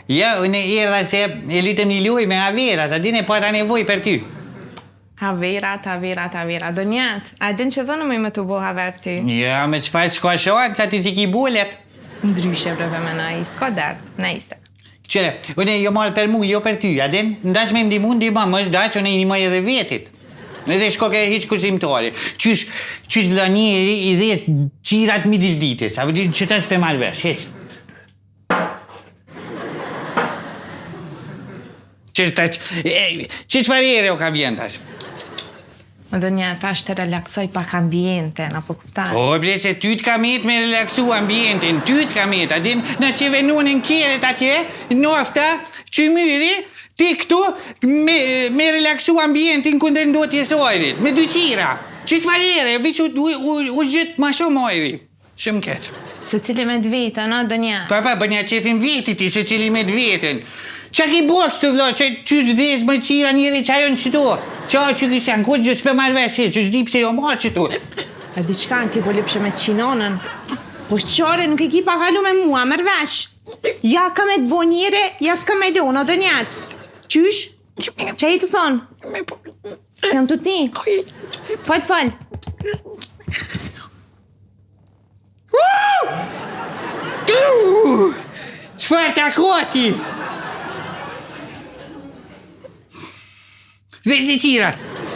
Ja, unë erdha se e lytëm një luj me Averat, a dine pata nevoj për ty. Haverat, Donjat, a din që dhënë me të bo haver ty? Ja, me qëfar s'ka shonë, sa ti si ki bullet. Ndryshe breve me nëj, s'ka dert, nejse. Qëre, unë jo marrë për mu, jo për ty, a din? Ndash me ndimu, ndima, mos daqë, unë i një edhe vetit. Edhe shko ke hiq kusimtari. Qysh vlanjeri i dhe qirat midis ditës, a vëdi që të s'pe marrë vesh, heq. Që qëfarjere o ka vjen tash? Më Donjat, tash të relaksoj pak ambientin, apo kuptan? O, ble, se ty t'ka met me relaksu ambientin, ty t'ka met, a din, në që venunin kjeret atje, nofta, që myri, ti këtu, me relaksu ambientin këndër ndo tjesojrit, me dy qira, që qëfarjere, vish u gjithë ma shumë ojri, shumë keqë. Se cili me dvetën, o, Donjat? Pa, bënja qefin vetit ti, se cili me dvetën. Qa ki boks të vlo, që qysh dhesh më qira njëri që ajo në qëtu? Qa që kështë janë, ku gjë s'pe marrë vesh, që s'di pse jo marrë qëtu? A diçka në ti po lipshe me qinonën? Po shqore nuk e ki pa kalu me mua, mërë vesh. Ja ka me të bo njëre, ja s'ka me lo, no Donjat. Qysh? Qa i të thonë? Se jam të ti? Fal. Qëfar të akoti? Dhe si qirat?